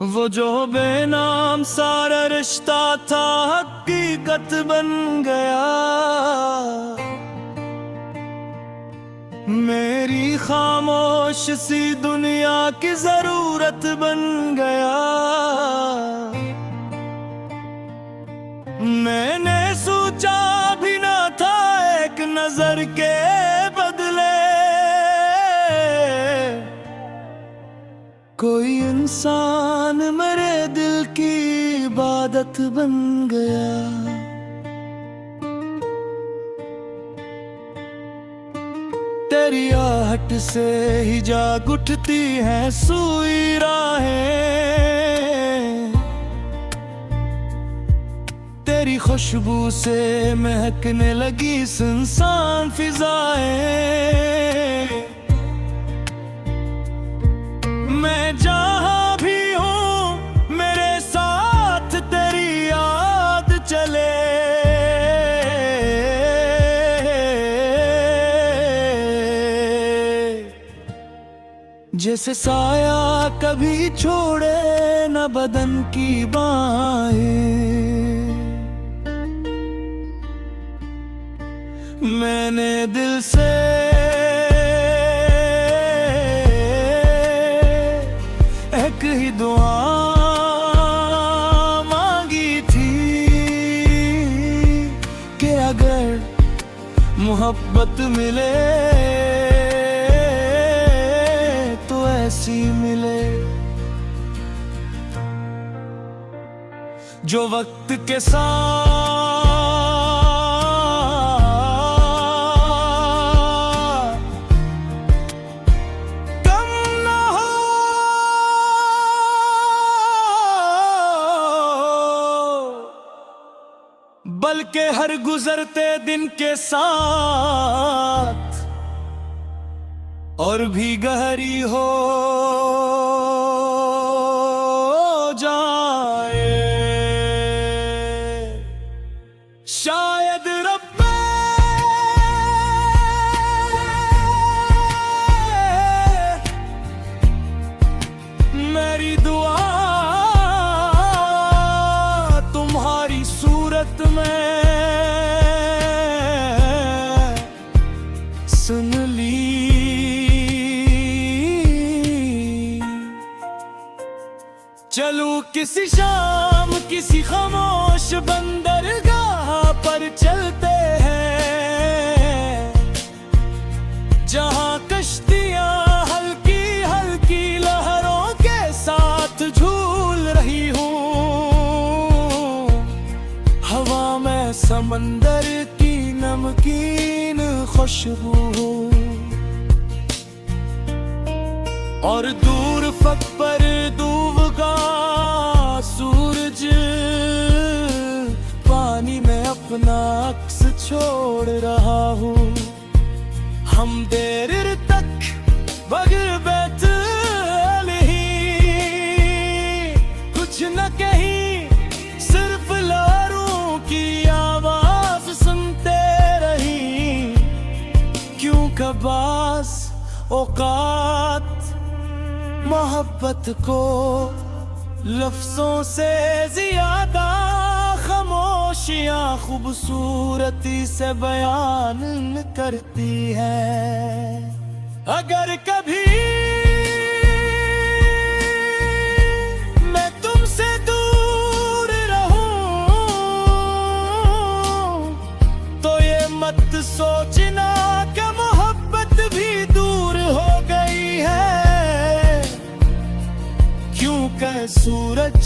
वो जो बेनाम सारा रिश्ता था हकीकत बन गया। मेरी खामोश सी दुनिया की जरूरत बन गया। मैंने सोचा भी ना था एक नजर के बदले कोई इंसान मेरे दिल की इबादत बन गया। तेरी आहट से ही जाग उठती हैं सुई राहें, तेरी खुशबू से महकने लगी सुनसान फिजाएं। मैं जहाँ भी हूँ मेरे साथ तेरी याद चले। जैसे साया कभी छोड़े न बदन की बाहें, मैंने दिल से एक ही दुआ मांगी थी कि अगर मोहब्बत मिले तो ऐसी मिले जो वक्त के साथ बल्कि हर गुजरते दिन के साथ और भी गहरी हो जाए। शायद रब्बे मेरी दुआ तुम्हारी सूरत में सुन ली। चलूं किसी शाम किसी खामोश बंदरगाह पर चलते हैं, जहां कश्तियां हल्की हल्की लहरों के साथ झूल रही हूँ। हवा में समंदर की नमकीन खुशबू और दूर फक पर डूबता सूरज पानी में अपना अक्स छोड़ रहा हूँ। हम देर तक बगैर बैठ कुछ न कहीं सिर्फ लहरों की आवाज सुनते रही। क्यों कबास औकात मोहब्बत को लफ्जों से ज्यादा खामोशियां खूबसूरती से बयान करती है। अगर कभी मैं तुमसे दूर रहूं तो ये मत सोचना कि मोहब्बत भी दूर हो गई है। क्योंकि सूरज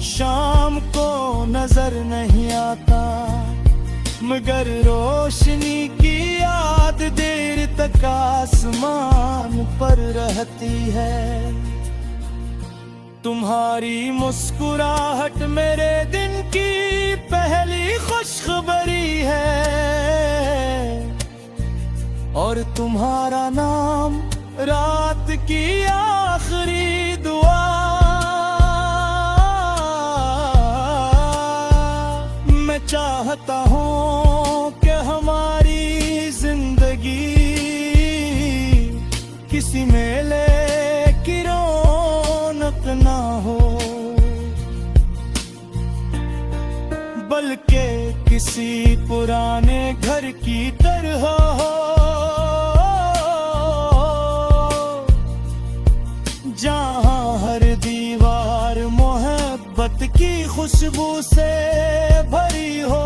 शाम को नजर नहीं आता, मगर रोशनी की याद देर तक आसमान पर रहती है। तुम्हारी मुस्कुराहट मेरे दिन की पहली खुशखबरी है और तुम्हारा नाम रात की आखिरी दुआ। मैं चाहता हूँ कि हमारी जिंदगी किसी मेले की रौनक ना हो। बल्कि किसी पुराने घर की तरह हो, जहाँ हर दीवार मोहब्बत की खुशबू से भरी हो।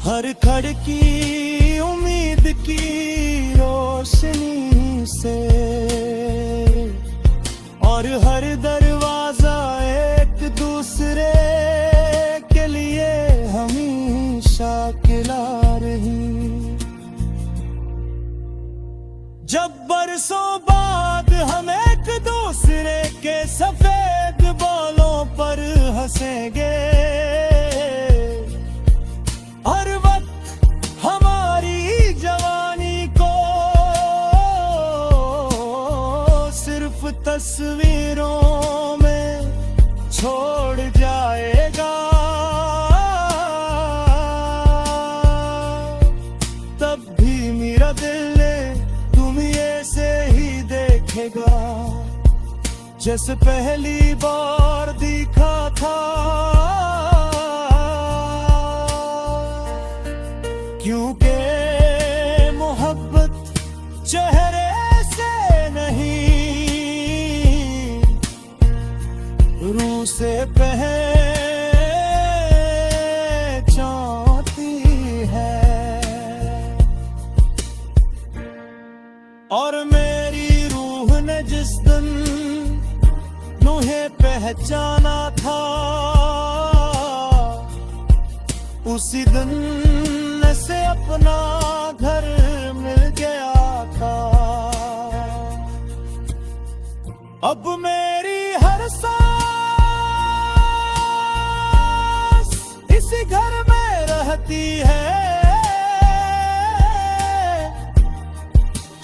हर खिड़की उम्मीद की रोशनी से, और हर दरवाजा एक दूसरे के लिए हमेशा खिला रही। जब बरसों बाद हम एक दूसरे के सफेद बालों पर हंसेंगे, हर वक्त हमारी जवानी को सिर्फ तस्वीरों में छोड़ जाएगा, तब भी मेरा दिल तुम्हें से ही देखेगा जैसे पहली बार दिखा था। क्योंकि मोहब्बत चेहरे से नहीं, रूह से पहचानती है। और मेरी रूह ने जिस दिन तुम्हें पहचाना था, उसी दिन से अपना घर मिल गया था। अब मेरी हर सांस इसी घर में रहती है,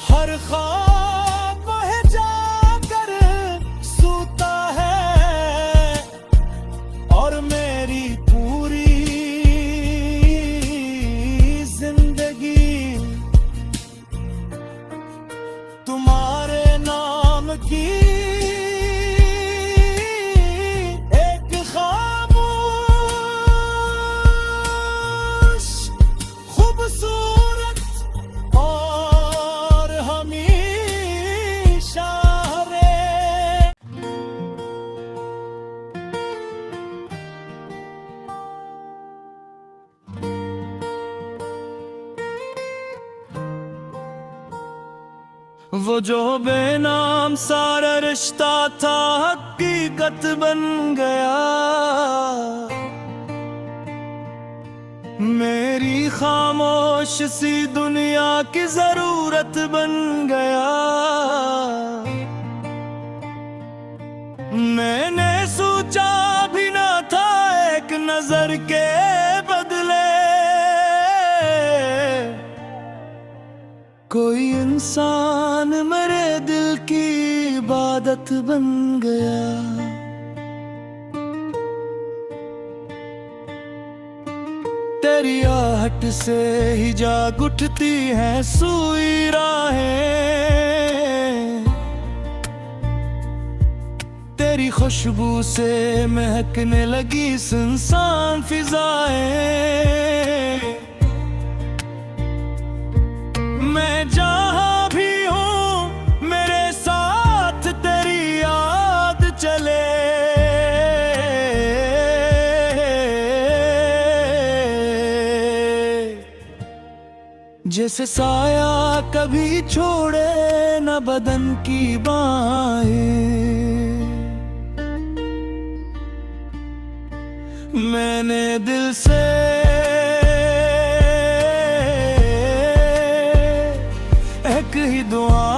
हर ख्वाब वह जाकर सोता है, और मेरी पूरी तुम्हारे नाम की एक खामोश खूबसूरत और हमेशा रे। वो जो बेनाम सारा रिश्ता था हकीकत बन गया, मेरी खामोश सी दुनिया की जरूरत बन गया। मैंने सोचा भी ना था एक नजर के बदले कोई इंसान मेरे दिल की इबादत बन गया। तेरी आहट से ही जाग उठती हैं सुई राहें, तेरी खुशबू से महकने लगी सुनसान फिजाएं। मैं जहाँ भी हूँ मेरे साथ तेरी याद चले, जैसे साया कभी छोड़े न बदन की बाहें। मैंने दिल से एक ही दुआ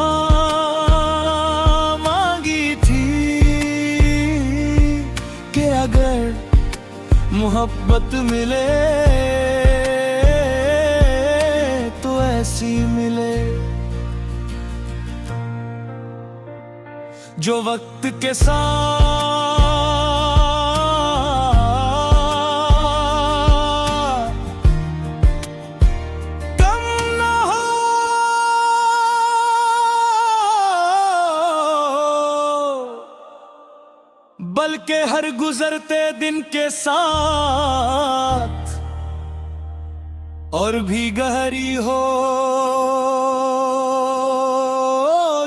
मांगी थी कि अगर मोहब्बत मिले तो ऐसी मिले जो वक्त के साथ कम न हो, बल्कि हर गुजरते दिन के साथ और भी गहरी हो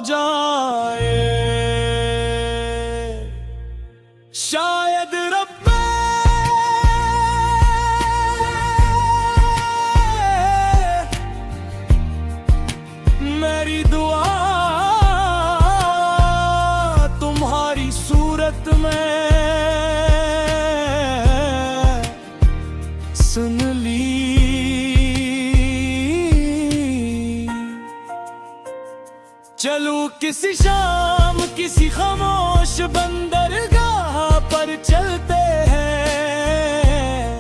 जाए। शायद रब्बे मेरी दुआ तुम्हारी सूरत में सुन ली। चलूं किसी शाम किसी खामोश बंदरगाह पर चलते हैं,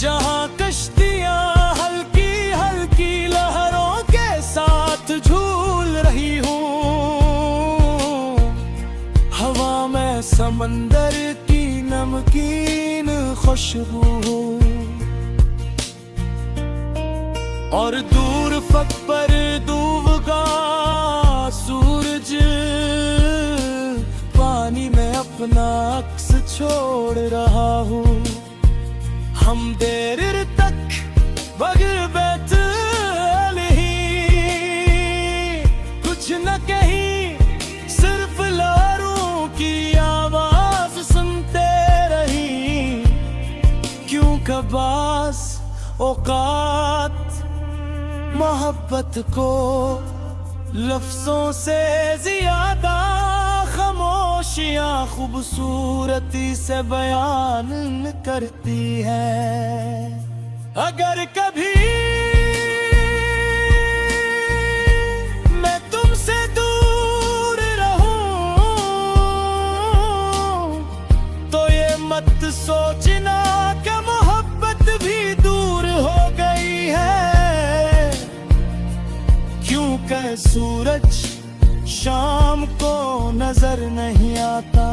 जहां कश्तियां हल्की हल्की लहरों के साथ झूल रही हूँ। हवा में समंदर की नमकीन खुशबू और दूर फक पर डूबता सूरज पानी में अपना अक्स छोड़ रहा हूँ। हम देर तक बगैर बैठ कुछ न कहीं सिर्फ लहरों की आवाज सुनते रही। क्यों कबास औकात मोहब्बत को लफ्जों से ज्यादा खामोशियां खूबसूरती से बयान करती है। अगर कभी मैं तुमसे दूर रहूं तो ये मत सोचना कि मोहब्बत भी दूर हो गई है। क्योंकि सूरज शाम को नजर नहीं आता,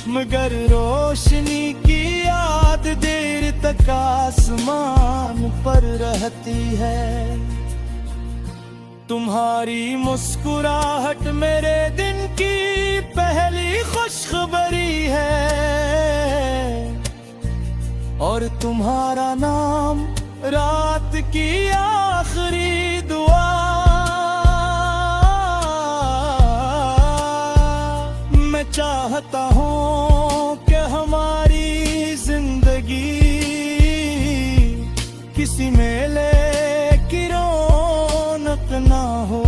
मगर रोशनी की याद देर तक आसमान पर रहती है। तुम्हारी मुस्कुराहट मेरे दिन की पहली खुशखबरी है और तुम्हारा नाम रात की आखिरी दुआ। मैं चाहता हूँ कि हमारी जिंदगी किसी मेले की रौनक ना हो,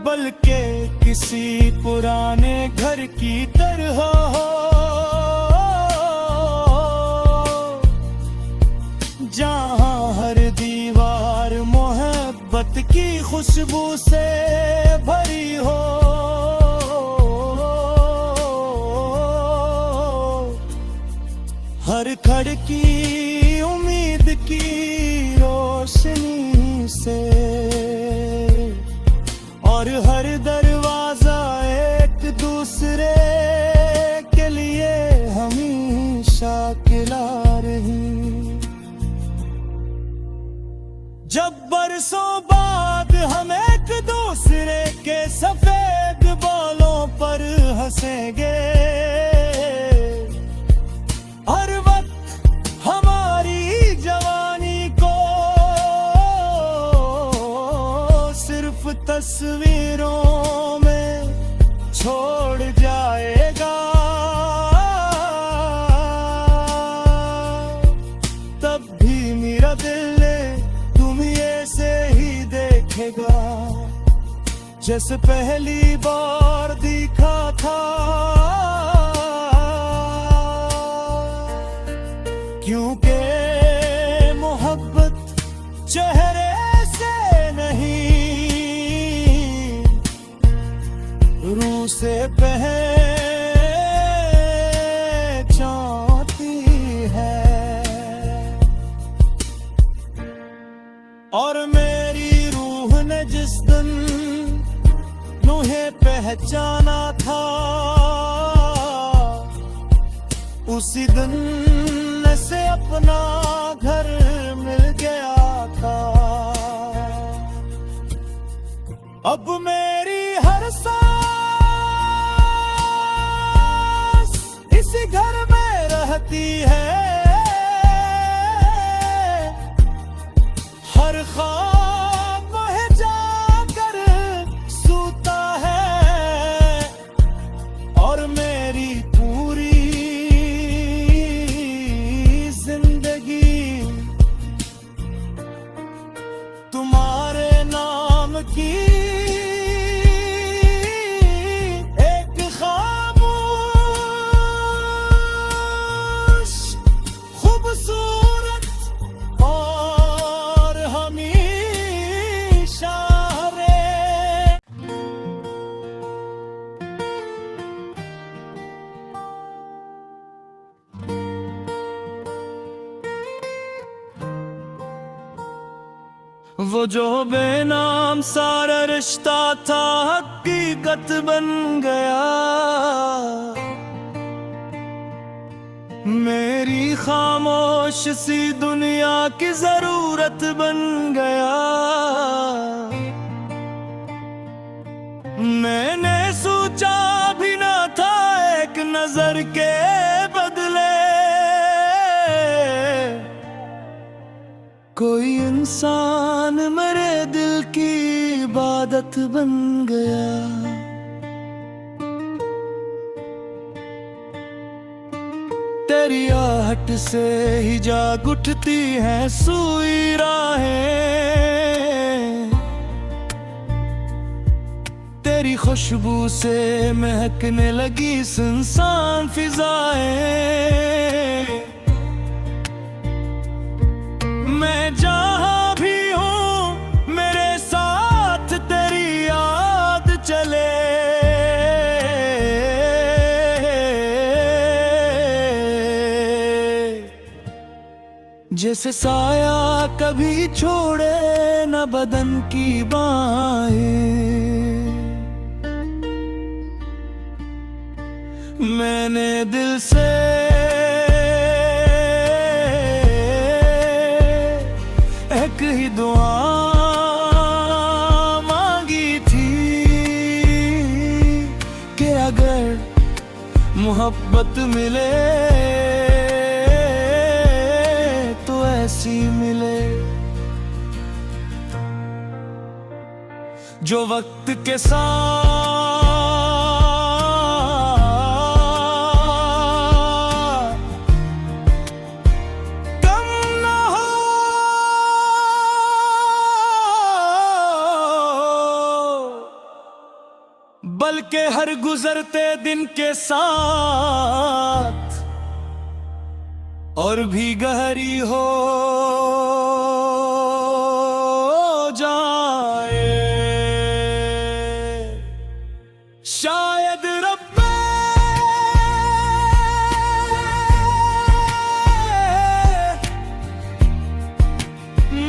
बल्कि किसी पुराने घर की तरह हो, जहाँ हर दीवार मोहब्बत की खुशबू से भरी हो। हर खिड़की उम्मीद की रोशनी से और हर दरवाजा एक दूसरे के लिए हमेशा खिला रही। जब बरसों बाद हम एक दूसरे के सफेद बालों पर हंसेंगे, हर वक्त हमारी जवानी को सिर्फ तस्वीरों में छोड़ जाएगा, तब भी मेरा दिल से ही देखेगा जैसे पहली बार दिखा था। क्योंकि मोहब्बत चेहरे से नहीं रूह से पहचानती है। और मेरी रूह ने जिस दिन तुम्हें पहचाना था, उसी दिन से अपना घर मिल गया था। अब मेरी हर हर सांस इसी घर में रहती है, हर ख्वाब वह जाकर सोता है, और मेरी पूरी जिंदगी तुम्हारे नाम की एक खामोश खूबसूरत और हमेशा रे। वो जो बेनाम सारा रिश्ता था हकीकत बन गया, मेरी खामोश सी दुनिया की जरूरत बन गया। मैंने सोचा भी ना था एक नजर के बदले कोई इंसान मेरे दिल की इबादत बन गया। तेरी आहट से ही जाग उठती हैं सुई राहें, तेरी खुशबू से महकने लगी सुनसान फिजाएं। मैं जहाँ भी हूँ मेरे साथ तेरी याद चले, जैसे साया कभी छोड़े न बदन की बाहें। मैंने दिल से एक ही दुआ मांगी थी कि अगर मोहब्बत मिले तो ऐसी मिले जो वक्त के साथ कम न हो, बल्कि हर गुजरते दिन के साथ और भी गहरी हो जाए। शायद रब्बे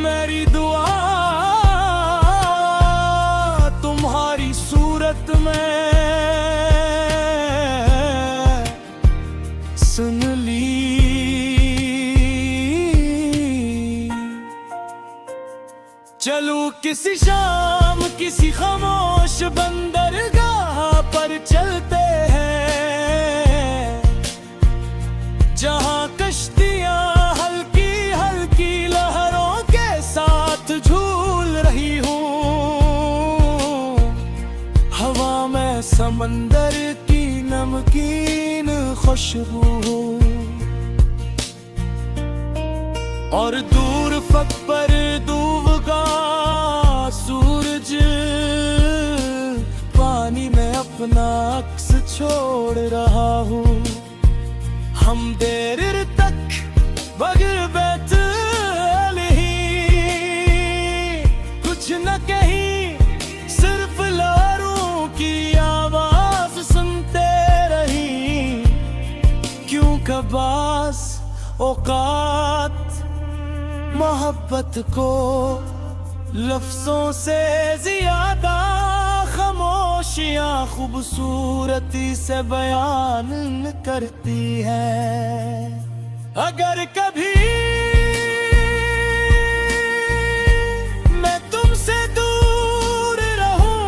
मेरी दुआ तुम्हारी सूरत में सुन ली। चलूं किसी शाम किसी खामोश बंदरगाह पर चलते हैं, जहां कश्तियां हल्की हल्की लहरों के साथ झूल रही हूँ। हवा में समंदर की नमकीन खुशबू और दूर फक पर डूबता सूरज पानी में अपना अक्स छोड़ रहा हूँ। हम देर तक बगैर बैत कुछ न कहीं सिर्फ लहरों की आवाज सुनते रही, क्यों कबास औकात मोहब्बत को लफ्जों से ज्यादा खामोशियां खूबसूरती से बयान करती है। अगर कभी मैं तुमसे दूर रहूं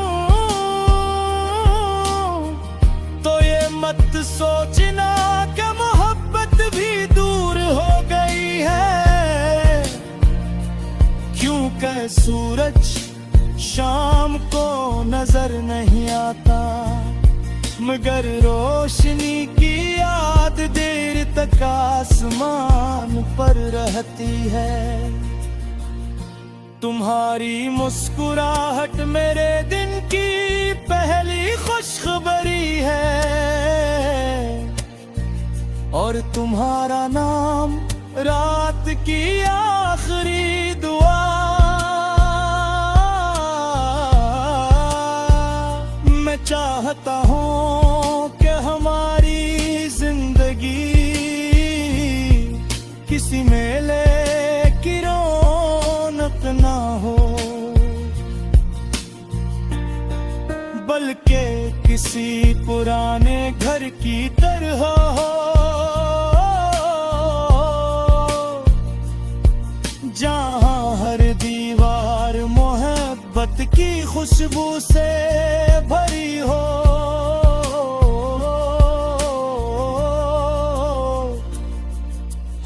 नजर नहीं आता, मगर रोशनी की याद देर तक आसमान पर रहती है। तुम्हारी मुस्कुराहट मेरे दिन की पहली खुशखबरी है, और तुम्हारा नाम रात की आखिरी दुआ। मैं चाहता हूँ कि हमारी जिंदगी किसी मेले की रौनक ना हो, बल्कि किसी पुराने घर की तरह हो, जहाँ हर दीवार मोहब्बत की खुशबू से भरी हो।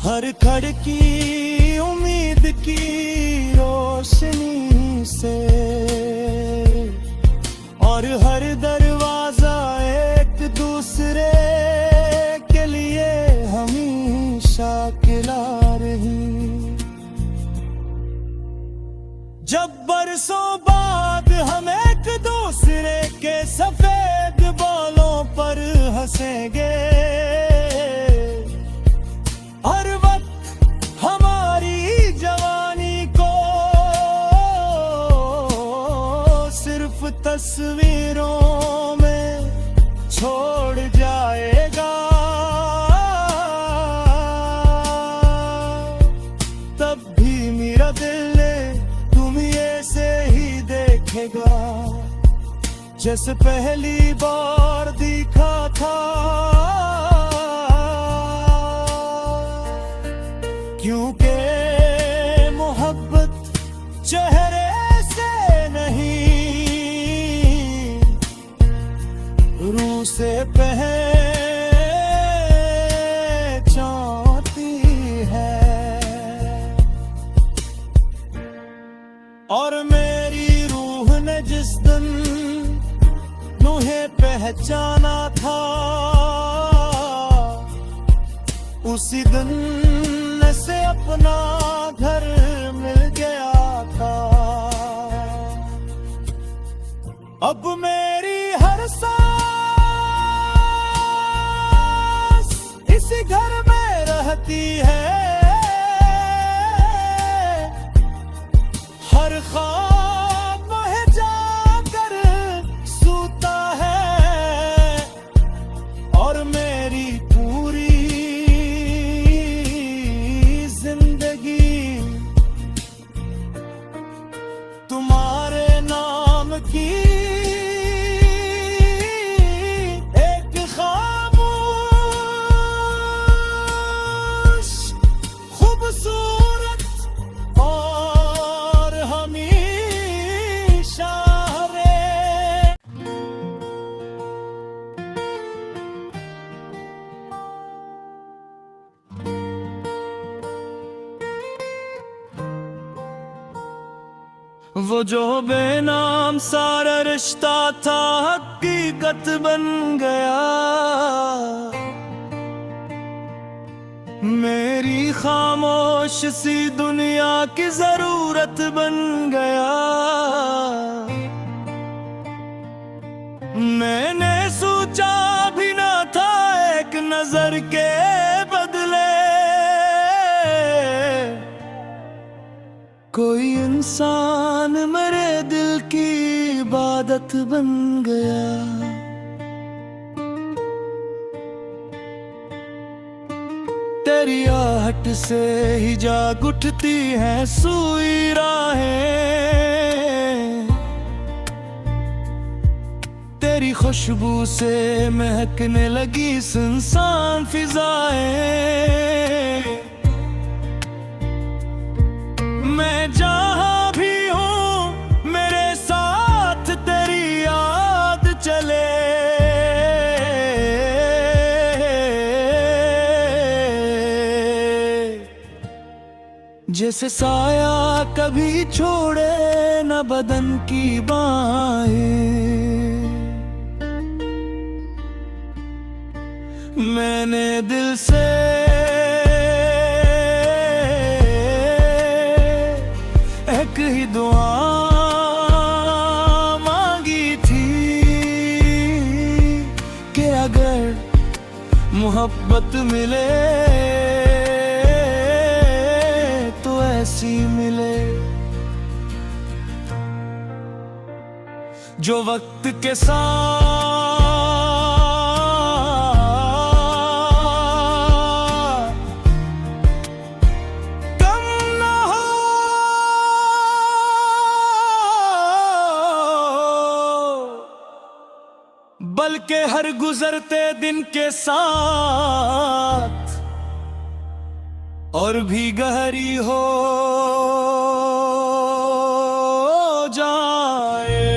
हर खिड़की उम्मीद की रोशनी से, और हर दरवाजा एक दूसरे के लिए हमेशा खिला रही। जब बरसों बाद हम एक दूसरे के सफेद बालों पर हंसेंगे, हर वक्त हमारी जवानी को सिर्फ तस्वीरों में छोड़ जाएगा, तब भी मेरा दिल से ही देखेगा जैसे पहली बार दिखा था। क्योंकि मोहब्बत चेहरे से नहीं, रूह से पहचानती है। और मेरी रूह ने जिस दिन तुम्हें पहचाना था, उसी दिन से अपना घर मिल गया था। अब मेरी हर सांस इसी घर में रहती है, हर ख्वाब वह जाकर सोता है, और मेरी पूरी जिंदगी तुम्हारे नाम की एक खामोश खूबसूरत वो जो बेनाम सारा रिश्ता था हकीकत बन गया। मेरी खामोश सी दुनिया की जरूरत बन गया। मैंने सोचा भी ना था एक नजर के बदले कोई इंसान मेरे दिल की इबादत बन गया। तेरी आहट से ही जाग उठती हैं सुई राहें, तेरी खुशबू से महकने लगी सुनसान फिजाएं। मैं जहाँ भी हूँ मेरे साथ तेरी याद चले। जैसे साया कभी छोड़े न बदन की बाहें। दिल से एक ही दुआ मांगी थी कि अगर मोहब्बत मिले तो ऐसी मिले जो वक्त के साथ कम न हो, बल्कि हर गुजरते दिन के साथ और भी गहरी हो जाए।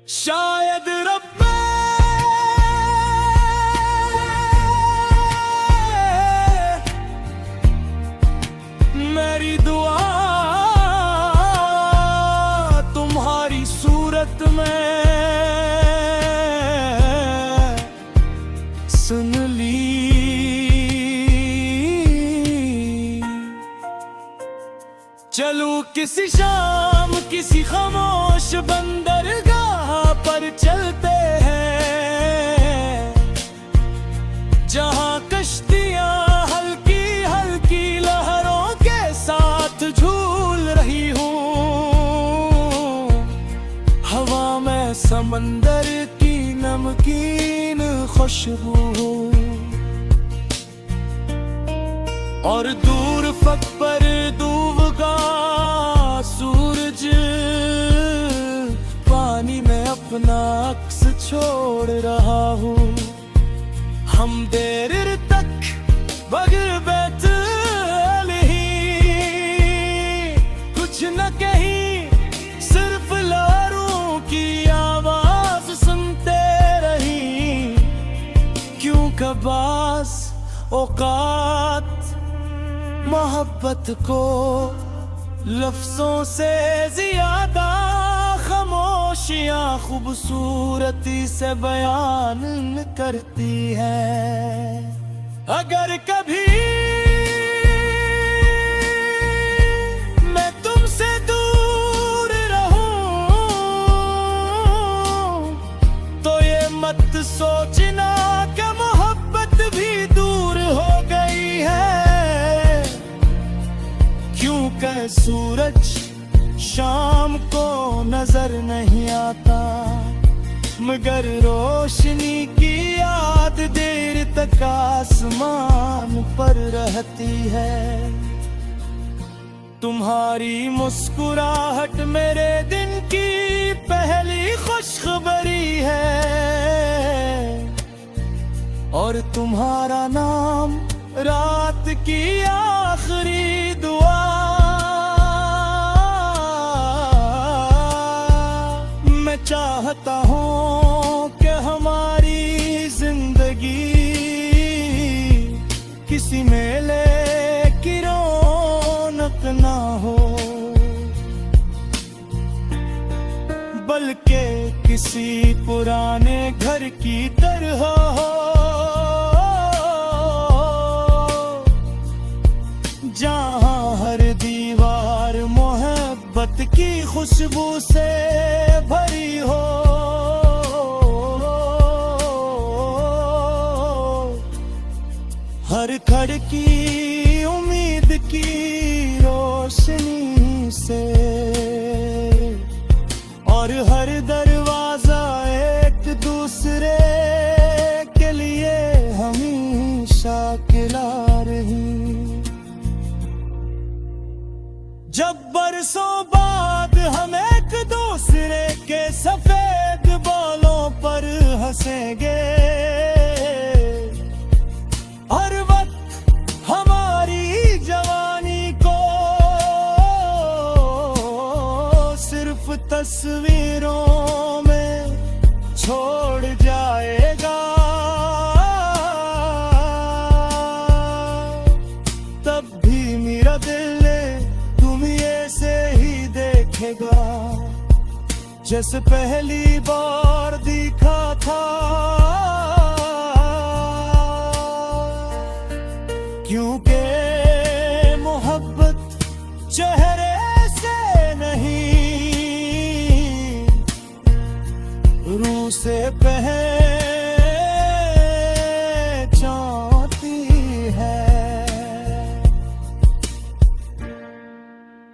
शायद रब्बे मेरी दुआ तुम्हारी सूरत में सुन ली। चलूं किसी शाम किसी खामोश बंदरगाह पर चलते हैं, जहां कश्तियां हल्की हल्की लहरों के साथ झूल रही हूँ। हवा में समंदर की नमकीन खुशबू और दूर फक पर डूबता सूरज पानी में अपना अक्स छोड़ रहा हूँ। हम देर तक बगैर बैठ कुछ न कहीं सिर्फ लहरों की आवाज सुनते रही। क्यों कबास औकात मोहब्बत को लफ्जों से ज्यादा खामोशियां खूबसूरती से बयान करती है। अगर कभी मैं तुमसे दूर रहूं तो ये मत सोचना कि मोहब्बत भी दूर हो गई है। क्योंकि सूरज शाम को नजर नहीं आता, मगर रोशनी की याद देर तक आसमान पर रहती है। तुम्हारी मुस्कुराहट मेरे दिन की पहली खुशखबरी है और तुम्हारा नाम रात की आखिरी दुआ। मैं चाहता हूँ कि हमारी जिंदगी किसी मेले की रौनक ना हो, बल्कि किसी पुराने घर की तरह हो, जहाँ हर दीवार मोहब्बत की खुशबू से भरी हो। हर खिड़की उम्मीद की रोशनी से और हर दरवाजा एक दूसरे के लिए हमेशा खिला रही। जब बरसों बाद हम एक दूसरे के सफेद बालों पर हंसेंगे, हर वक्त हमारी जवानी को सिर्फ तस्वीरों में छोड़ जाएगा। तब भी मेरा दिल जैसे पहली बार दिखा था। से पहचानती है।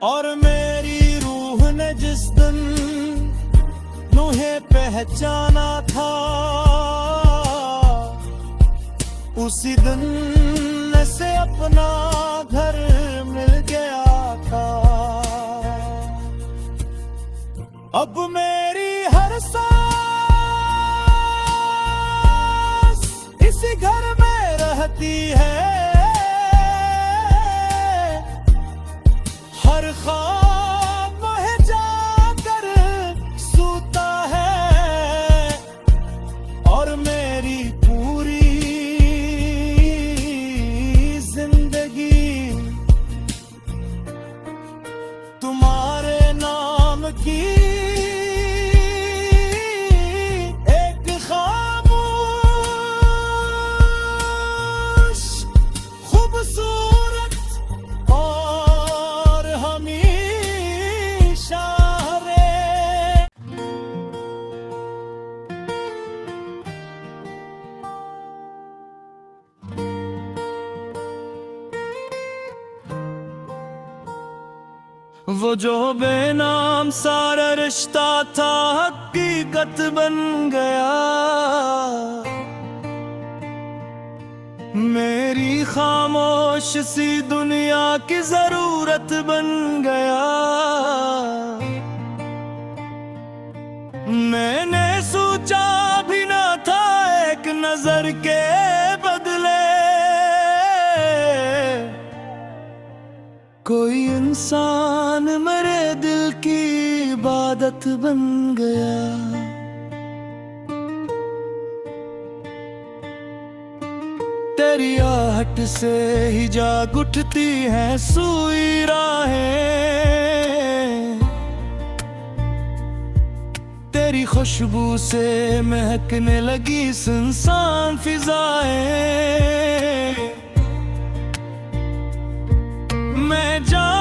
और मेरी रूह ने जिस दिन तुम्हें पहचाना था, उसी दिन से अपना घर मिल गया था। अब मेरी हर सांस इसी घर में रहती है। हर ख्वाब वह जाकर सोता है। और मेरी पूरी जिंदगी तुम्हारे नाम की एक खामोश खूबसूरत और हमेशा रे। वो जो बेनाम सारा रिश्ता था हकीकत बन गया। मेरी खामोश सी दुनिया की जरूरत बन गया। मैंने सोचा भी ना था एक नजर के बदले कोई इंसान मेरे दिल की इबादत बन गया। तेरी आहट से ही जाग उठती हैं सुई राहें। तेरी खुशबू से महकने लगी सुनसान फिजाएं। मैं जा